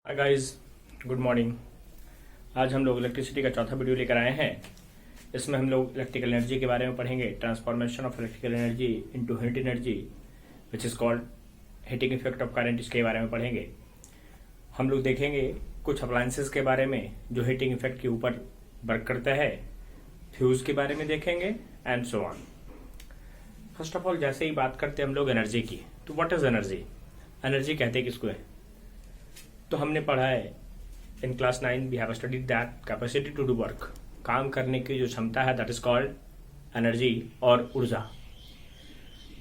Hi guys, good morning. आज हम लोग इलेक्ट्रिसिटी का चौथा वीडियो लेकर आए हैं। इसमें हम लोग इलेक्ट्रिकल एनर्जी के बारे में पढ़ेंगे। Transformation of electrical energy into heat energy which is called heating effect of current, इसके बारे में पढ़ेंगे। हम लोग देखेंगे कुछ अप्लायंसेस के बारे में जो हीटिंग इफेक्ट के ऊपर वर्क करता है। फ्यूज़ के बारे में देखेंगे and so on. First of all, जैसे ही बात करते हैं हम लोग एनर्जी की, तो व्हाट इज एनर्जी? एनर्जी कहते हैं किसको है? तो हमने पढ़ा है in class 9 we have studied that capacity to do work, काम करने की जो क्षमता है दैट इज कॉल्ड एनर्जी और ऊर्जा।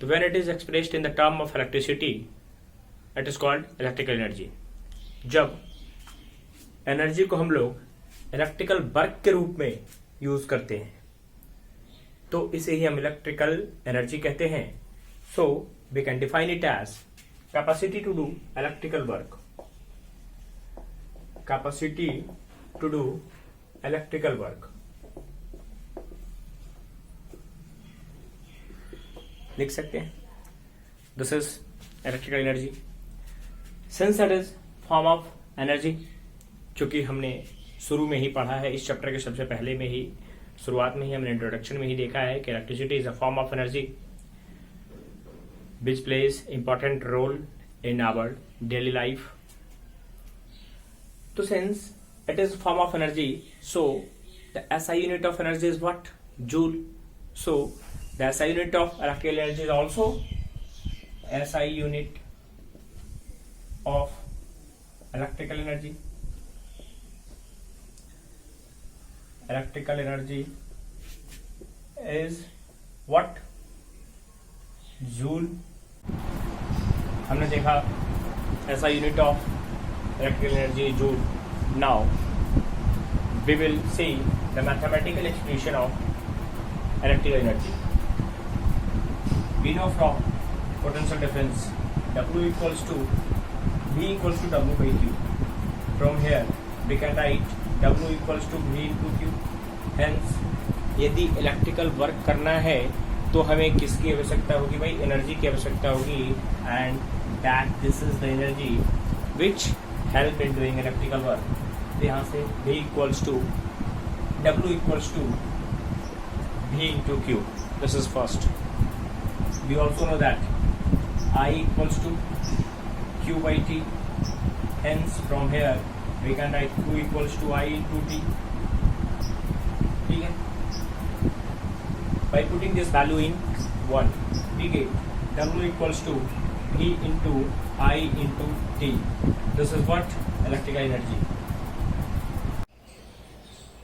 तो when it is expressed in the term of electricity it is called electrical energy. जब एनर्जी को हम लोग इलेक्ट्रिकल वर्क के रूप में यूज करते हैं तो इसे ही हम इलेक्ट्रिकल एनर्जी कहते हैं। So we can define it as capacity to do electrical work, capacity to do electrical work। लिख सकते हैं this is electrical energy since it is form of energy. चूंकि हमने शुरू में ही पढ़ा है, इस चैप्टर के सबसे पहले में ही शुरुआत में ही हमने इंट्रोडक्शन में ही देखा है कि electricity is a form of energy which plays important role in our daily life. So since it is a form of energy, so the SI unit of energy is what? Joule. So the SI unit of electrical energy is also SI unit of electrical energy. Electrical energy is what? Joule. हमने देखा SI unit of electrical energy joule. Now we will see the mathematical expression of electrical energy. We know from potential difference W equals to V equals to W by Q. From here we can write W equals to V into Q. Hence यदि electrical work करना है तो हमें किसकी आवश्यकता होगी भाई? Energy की आवश्यकता होगी। And that this is the energy which help in doing electrical work। तो यहाँ से V equals to W equals to V into Q. This is first. We also know that I equals to Q by T. Hence from here we can write Q equals to I into T. ठीक है? By putting this value in 1 we get W equals to V into I into T. This is what? Electrical energy.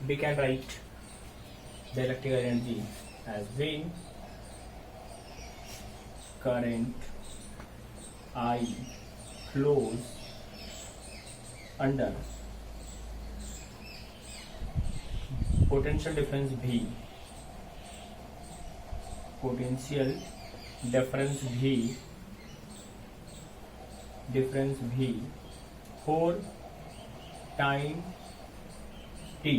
We can write the electrical energy as V current I flows under potential difference V. Potential difference V for time t.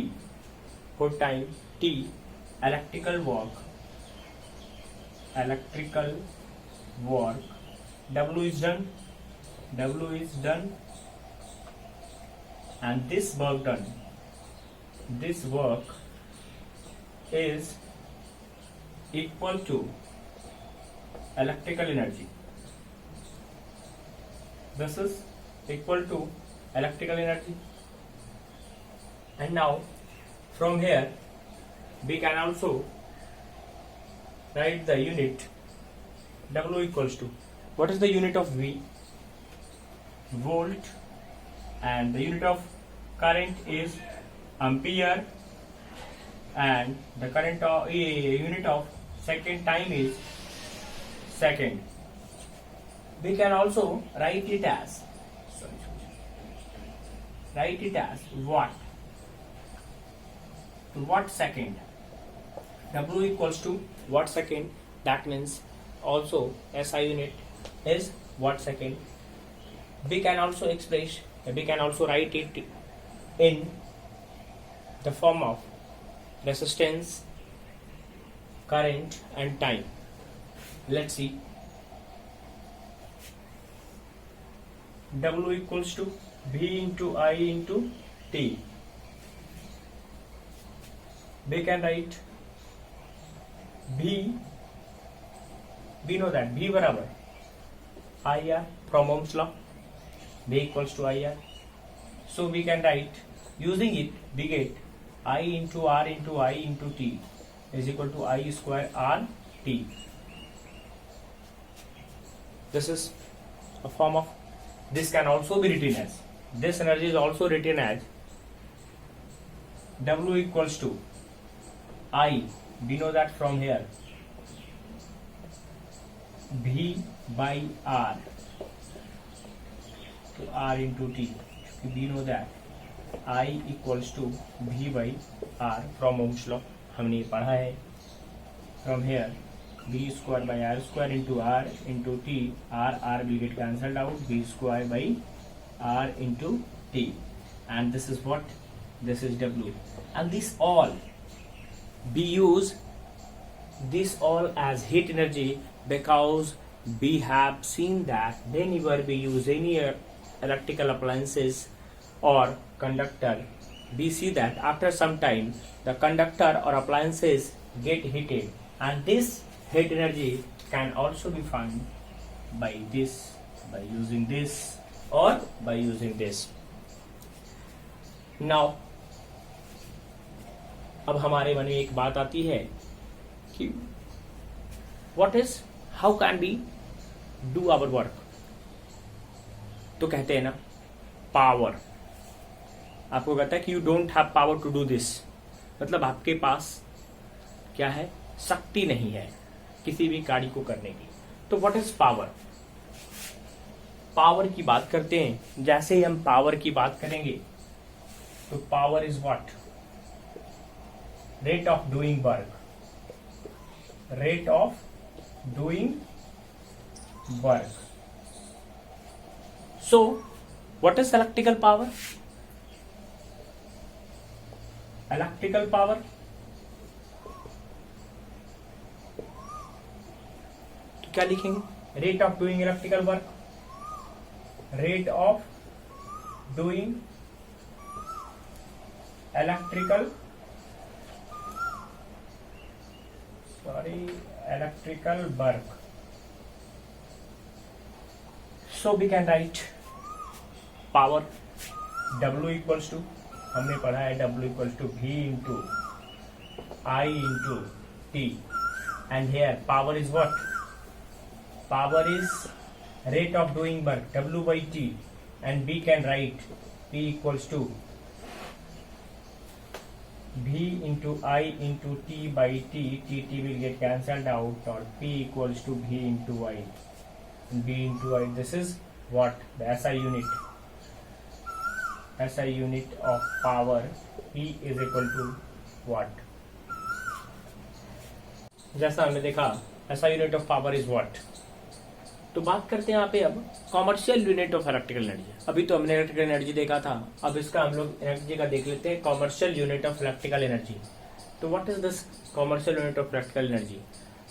For time t, electrical work W is done, and this work is equal to electrical energy. This is equal to electrical energy. And now from here we can also write the unit W equals to, what is the unit of V? Volt. And the unit of current is ampere, and the current unit of second time is second. We can also write it as watt second. W equals to watt second. That means also SI unit is watt second. We can also write it in the form of resistance, current and time. Let's see. W equals to V into I into T. We can write V. We know that V बराबर IR from Ohm's law. V equals to IR. So we can write, using it, we get I into R into I into T is equal to I square R T. This is a form of, this can also be written as, this energy is also written as W equals to I, we know that from here, V by R to R into T. We know that I equals to V by R from Ohm's law. हमने ये पढ़ा है. From here, V square by R square into R into T. R will get cancelled out. V square by R into T. And this is what? This is W. And this all, we use this all as heat energy because we have seen that whenever we use any electrical appliances or conductor, we see that after some time the conductor or appliances get heated, and this heat energy can also be found by this, by using this or by using this. Now अब हमारे मन में एक बात आती है कि what is, how can we do our work? तो कहते हैं ना पावर. आपको कहता है कि you don't have power to do this, मतलब आपके पास क्या है, शक्ति नहीं है किसी भी कार्य को करने की. तो व्हाट इज पावर? पावर की बात करते हैं. जैसे ही हम पावर की बात करेंगे तो power is what? Rate of doing work. Rate of doing work. So what is electrical power? Electrical power, क्या लिखेंगे? Rate of doing electrical work. Rate of doing electrical work. So we can write power W equals to, हमने पढ़ा है W equals to V into I into T, and here power is what? Power is rate of doing work, W by T, and we can write P equals to V into I into T by T. T will get cancelled out, or P equals to V into I. B into I. This is what? The SI unit. SI unit of power. E is equal to what? जैसा हमने देखा SI unit of power is what? तो बात करते हैं यहाँ पे अब commercial unit of electrical energy. अभी तो हमने इलेक्ट्रिकल एनर्जी देखा था, अब इसका हम लोग एनर्जी का देख लेते हैं commercial unit of electrical energy. तो what is this commercial unit of electrical energy?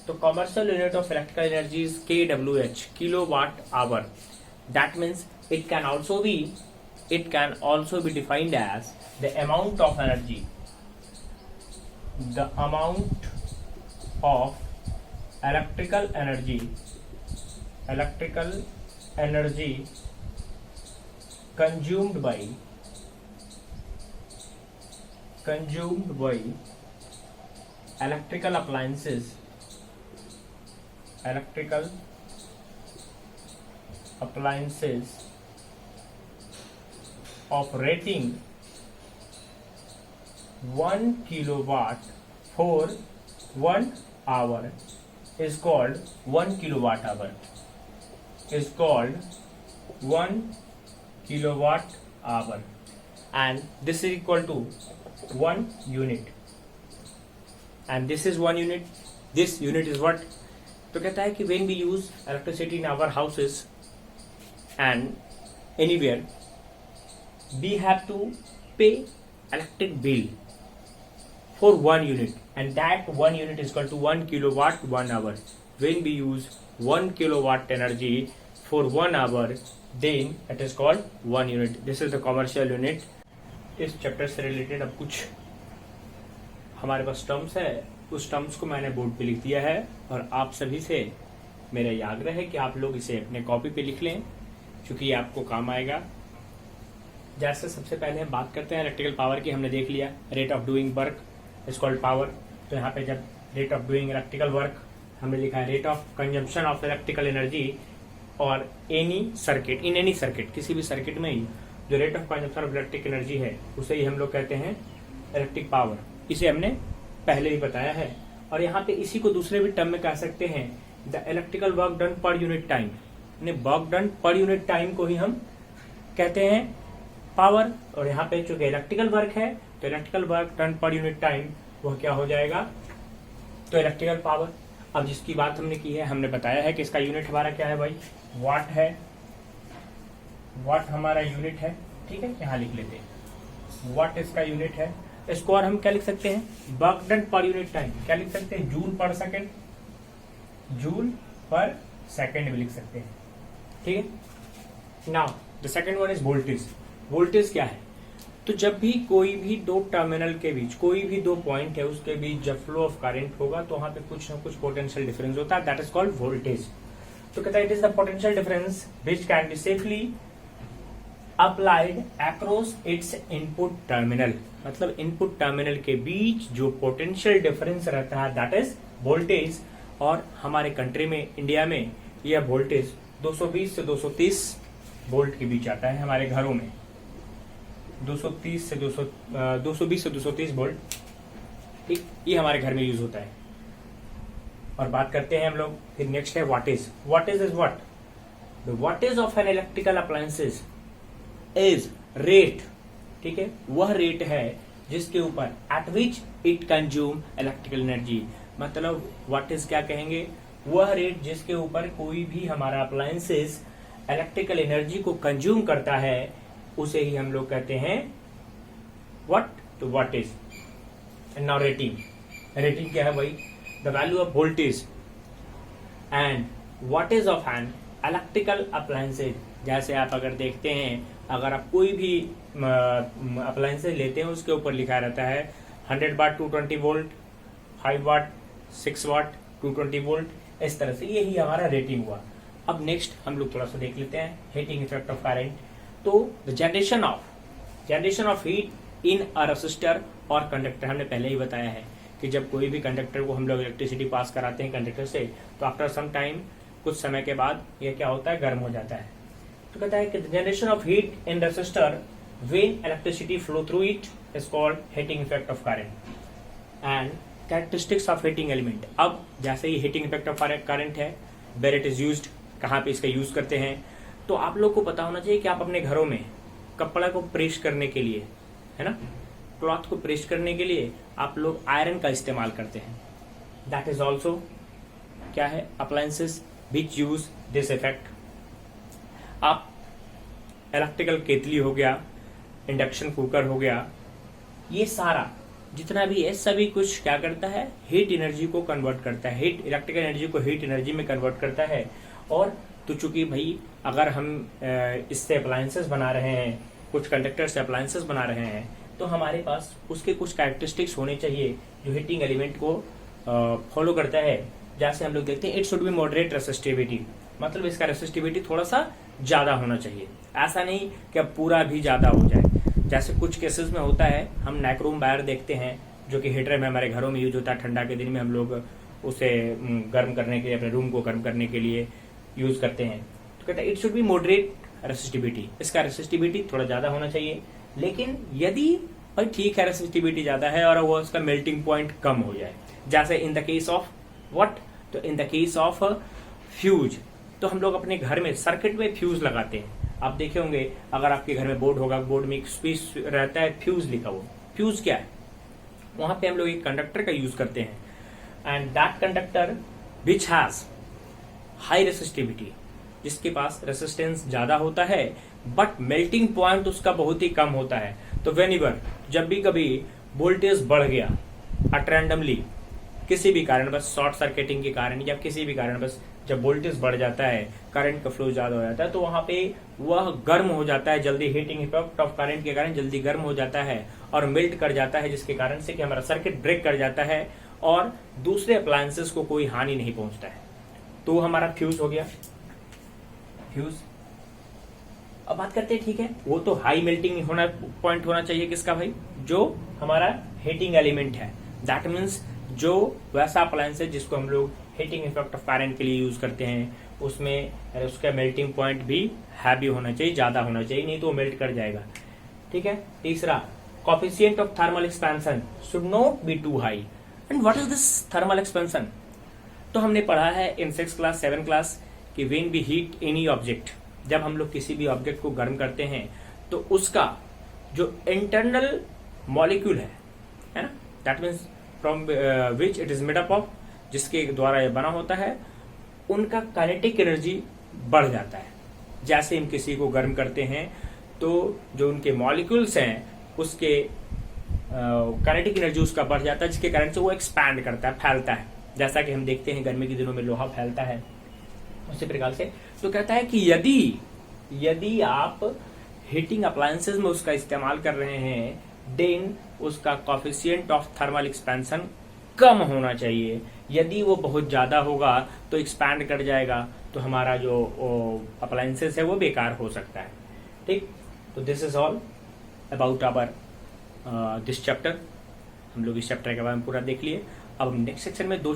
तो commercial unit of electrical energy is kWh, kilowatt hour. That means it can also be defined as the amount of energy, the amount of electrical energy consumed by electrical appliances of rating 1 kilowatt for 1 hour is called 1 kilowatt hour. Is called 1 kilowatt hour, and this is equal to 1 unit, and this is 1 unit. This unit is what? तो कहता है कि when we use electricity in our houses and anywhere, we have to pay electric bill for 1 unit, and that 1 unit is equal to 1 kilowatt 1 hour. When we use 1 kilowatt energy for 1 hour, then it is called 1 unit. This is the commercial unit. इस chapter से related अब कुछ हमारे पास terms है, उस terms को मैंने board पे लिख दिया है और आप सभी से मेरा ये आग्रह है कि आप लोग इसे अपने कॉपी पे लिख लें, क्योंकि ये आपको काम आएगा। जैसे सबसे पहले हम बात करते हैं इलेक्ट्रिकल पावर की। हमने देख लिया rate of doing work is called power. तो यहाँ पे जब rate of doing electrical work हमने लिखा है rate of consumption of electrical energy और any circuit, in any circuit, किसी भी सर्किट में ही जो rate of consumption of electric energy है उसे ही हम लोग कहते हैं इलेक्ट्रिक पावर। इसे हमने पहले ही बताया है। और यहाँ पे इसी को दूसरे भी टर्म में कह सकते हैं the electrical work done per unit time. Work done per unit time को ही हम कहते हैं पावर। और यहाँ पे चूंकि इलेक्ट्रिकल वर्क है तो electrical work done per unit time वह क्या हो जाएगा, तो इलेक्ट्रिकल पावर। अब जिसकी बात हमने की है, हमने बताया है कि इसका यूनिट हमारा क्या है भाई, वाट है। वाट हमारा यूनिट है, ठीक है, यहाँ लिख लेते हैं वाट इसका यूनिट है। इसको और हम क्या लिख सकते हैं, work done per unit time क्या लिख सकते हैं, जूल पर सेकेंड, जूल पर सेकेंड भी लिख सकते हैं, ठीक है। Now the second one is voltage. Voltage क्या है, तो जब भी कोई भी दो टर्मिनल के बीच, कोई भी दो पॉइंट है उसके बीच जब फ्लो ऑफ करंट होगा तो वहां पे कुछ ना कुछ पोटेंशियल डिफरेंस होता है, दैट इज कॉल्ड वोल्टेज। तो कहता है it is the potential difference which can be safely applied across its input terminal. मतलब इनपुट टर्मिनल के बीच जो पोटेंशियल डिफरेंस रहता है दैट इज वोल्टेज। और हमारे कंट्री में, इंडिया में, यह वोल्टेज 220 से 230 वोल्ट के बीच आता है। हमारे घरों में 220 से 230 वोल्ट, ठीक, ये हमारे घर में यूज होता है। और बात करते हैं हम लोग, फिर नेक्स्ट है wattage. Wattage is what, the wattage of an electrical appliances is rate, ठीक है, वह रेट है जिसके ऊपर eight which it consume electrical energy. मतलब वाटेज क्या कहेंगे, वह रेट जिसके ऊपर कोई भी हमारा अप्लायंसेस इलेक्ट्रिकल एनर्जी को कंज्यूम करता है उसे ही हम लोग कहते हैं व्हाट, तो wattage. And now rating. Rating क्या है भाई, the value of voltage and wattage of an electrical appliances. जैसे आप अगर देखते हैं, अगर आप कोई भी अप्लायंसेज लेते हैं उसके ऊपर लिखा रहता है 100 वाट 220 वोल्ट, 5 वाट 6 वाट 220 वोल्ट, इस तरह से यही हमारा रेटिंग हुआ। अब नेक्स्ट हम लोग थोड़ा सा देख लेते हैं हीटिंग इफेक्ट ऑफ करंट। तो the generation of heat in a resistor और कंडक्टर, हमने पहले ही बताया है कि जब कोई भी कंडक्टर को हम लोग इलेक्ट्रिसिटी पास कराते हैं कंडक्टर से, तो आफ्टर सम टाइम, कुछ समय के बाद ये क्या होता है, गर्म हो जाता है। तो कहता है कि the generation of heat in resistor when electricity flow through it is called heating effect of current. And characteristics of heating element. अब जैसे ही हीटिंग इफेक्ट ऑफ करंट है, वेयर इट इज यूज्ड, कहाँ पे इसका यूज करते हैं, तो आप लोग को पता होना चाहिए कि आप अपने घरों में कपड़ा को प्रेस करने के लिए, है ना, क्लॉथ को प्रेस करने के लिए आप लोग आयरन का इस्तेमाल करते हैं। दैट इज ऑल्सो क्या है, appliances which use this effect. आप इलेक्ट्रिकल केतली हो गया, इंडक्शन कुकर हो गया, ये सारा जितना भी है सभी कुछ क्या करता है, हीट एनर्जी को कन्वर्ट करता है, हीट इलेक्ट्रिकल एनर्जी को हीट एनर्जी में कन्वर्ट करता है। और तो चूंकि भाई अगर हम इससे अप्लायंसेस बना रहे हैं, कुछ कंडक्टर से अप्लायंसेस बना रहे हैं, तो हमारे पास उसके कुछ कैरेक्टरिस्टिक्स होने चाहिए जो हीटिंग एलिमेंट को फॉलो करता है। जैसे हम लोग देखते हैं it should be moderate resistivity, मतलब इसका रेसिस्टिविटी थोड़ा सा ज्यादा होना चाहिए, ऐसा नहीं कि अब पूरा भी ज्यादा हो जाए। जैसे कुछ केसेस में होता है, हम नाइक्रोम वायर देखते हैं जो कि हीटर में हमारे घरों में यूज होता है, ठंडा के दिन में हम लोग उसे गर्म करने के लिए, अपने रूम को गर्म करने के लिए यूज करते हैं। तो कहता है it should be moderate resistivity, इसका रेसिस्टिविटी थोड़ा ज्यादा होना चाहिए। लेकिन यदि भाई ठीक है रेसिस्टिविटी ज्यादा है और वो उसका मेल्टिंग पॉइंट कम हो जाए, जैसे in the case of what, तो in the case of fuse. तो हम लोग अपने घर में सर्किट में फ्यूज लगाते हैं। आप देखे होंगे अगर आपके घर में बोर्ड होगा, बोर्ड में एक स्विच रहता है, फ्यूज लिखा हुआ। फ्यूज क्या है, वहां पे हम लोग एक कंडक्टर का यूज करते हैं and that conductor which has high resistivity, जिसके पास रेसिस्टेंस ज्यादा होता है बट मेल्टिंग पॉइंट उसका बहुत ही कम होता है। तो वेनिवर जब भी कभी वोल्टेज बढ़ गया एट रैंडमली, किसी भी कारण बस शॉर्ट सर्किटिंग के कारण या किसी भी कारण बस जब वोल्टेज बढ़ जाता है, करंट का फ्लो ज्यादा हो जाता है, तो वहां पे वह गर्म हो जाता है जल्दी, हीटिंग इफेक्ट ऑफ करंट के कारण जल्दी गर्म हो जाता है और मेल्ट कर जाता है, जिसके कारण से कि हमारा सर्किट ब्रेक कर जाता है और दूसरे अप्लायंसेस को कोई हानि नहीं पहुंचता है। तो हमारा फ्यूज हो गया, फ्यूज। अब बात करते हैं, ठीक है, वो तो हाई मेल्टिंग होना पॉइंट होना चाहिए किसका भाई, जो हमारा हीटिंग एलिमेंट है। दैट मीन्स जो वैसा अप्लायंस है जिसको हम लोग हीटिंग इफेक्ट ऑफ करंट के लिए यूज करते हैं, उसमें उसका मेल्टिंग पॉइंट भी हैवी होना चाहिए, ज्यादा होना चाहिए, नहीं तो वो मेल्ट कर जाएगा। ठीक है। तीसरा, coefficient of thermal expansion should not be too high. And what is this thermal expansion? तो हमने पढ़ा है इन 6 क्लास 7 क्लास कि when we heat any object, जब हम लोग किसी भी ऑब्जेक्ट को गर्म करते हैं तो उसका जो इंटरनल मॉलिक्यूल है ना, that means from which it is made up of, जिसके द्वारा ये बना होता है, उनका काइनेटिक एनर्जी बढ़ जाता है। जैसे हम किसी को गर्म करते हैं तो जो उनके मॉलिक्यूल्स हैं उसके काइनेटिक एनर्जी उसका बढ़ जाता है, जिसके कारण से वो एक्सपैंड करता है, फैलता है। जैसा कि हम देखते हैं गर्मी के दिनों में लोहा फैलता है उसी प्रकार से। तो कहता है कि यदि आप हीटिंग अप्लायंसेस में उसका इस्तेमाल कर रहे हैं, देन उसका कोफिशिएंट ऑफ थर्मल एक्सपेंशन कम होना चाहिए। यदि वो बहुत ज्यादा होगा तो एक्सपैंड कर जाएगा, तो हमारा जो अप्लायंसेस है वो बेकार हो सकता है। ठीक, तो this is all about our this chapter. हम लोग इस चैप्टर के बारे में पूरा देख लिए। अब हम नेक्स्ट सेक्शन में दो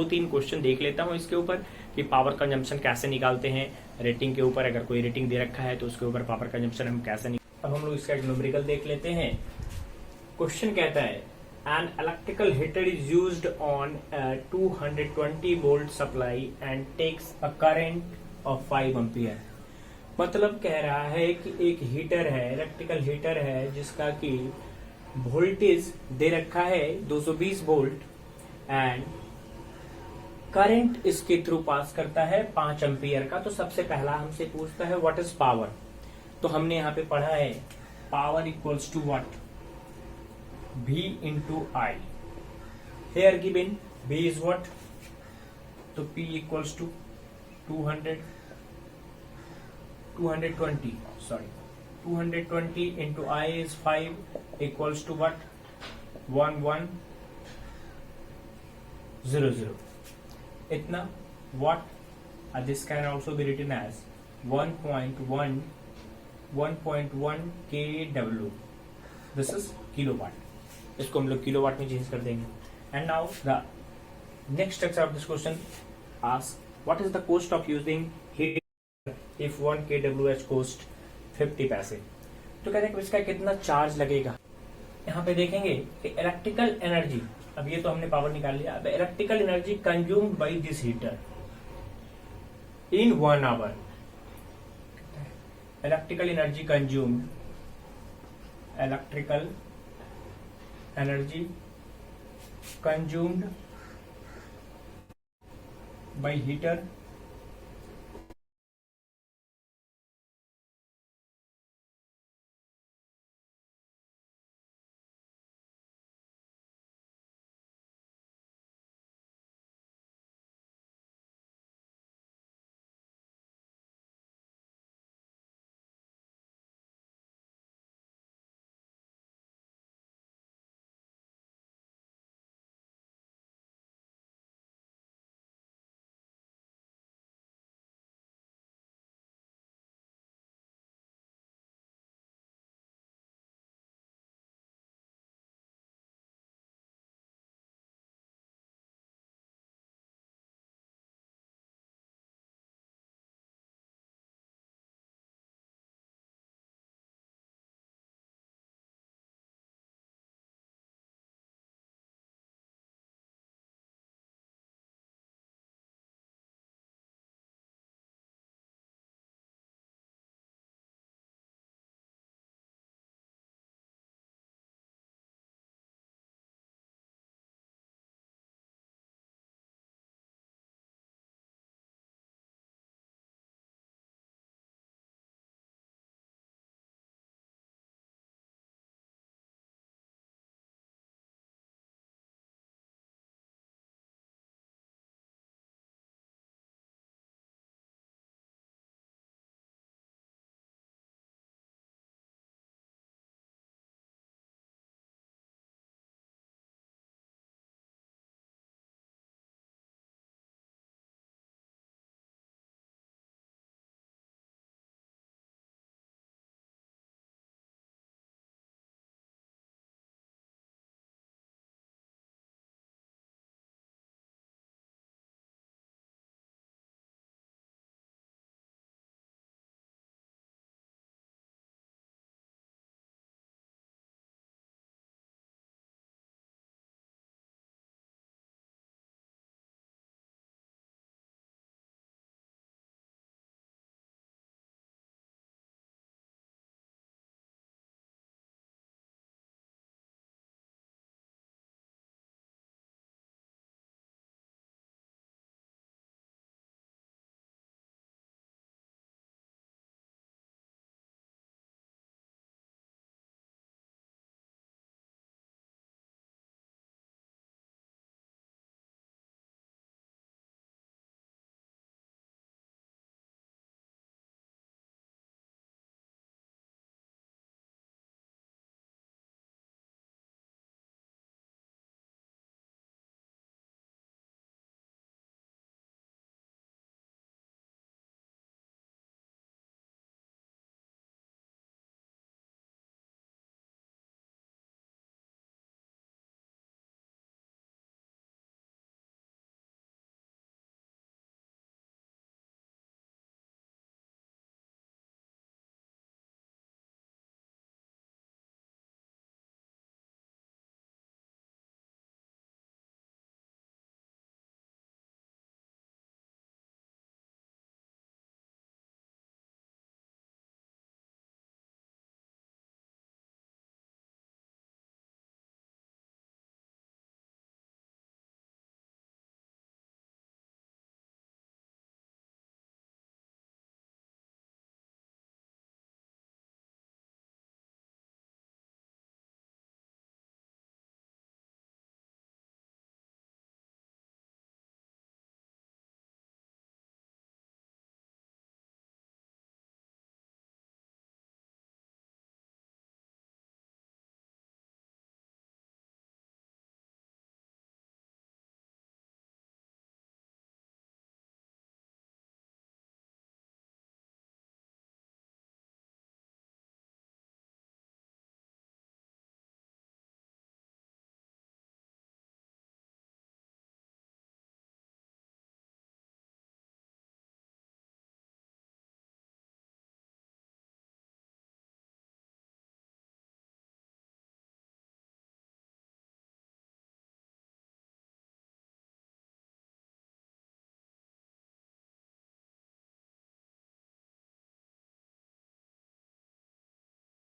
तीन क्वेश्चन देख लेता हूँ इसके ऊपर कि पावर कंजम्पशन कैसे निकालते हैं, रेटिंग के ऊपर, अगर कोई रेटिंग दे रखा है तो उसके ऊपर पावर कंजम्पशन हम कैसे अब हम लोग इसका न्यूमेरिकल देख लेते हैं। क्वेश्चन कहता है an electrical heater is used on a 220 volt supply and takes a current of 5 ampere। मतलब कह रहा है कि एक हीटर है, इलेक्ट्रिकल हीटर है, जिसका कि वोल्टेज दे रखा है 220 वोल्ट एंड करंट इसके थ्रू पास करता है 5 एम्पियर का। तो सबसे पहला हमसे पूछता है व्हाट इज पावर। तो हमने यहाँ पे पढ़ा है power equals to what, V into I। Here given V is what? तो P equals to 220 into I is 5 equals to what? 1100। इतना what? This can also be written as 1.1 kW। This is kilowatt। इसको हम लोग kilowatt में change कर देंगे। And now the next structure of this question ask what is the cost of using heater if 1 kWh cost 50 पैसे। तो कहते हैं कि इसका कितना चार्ज लगेगा। यहाँ पे देखेंगे कि इलेक्ट्रिकल एनर्जी, अब ये तो हमने पावर निकाल लिया, अब electrical energy consumed by this heater in 1 hour. Electrical energy consumed, electrical energy consumed by heater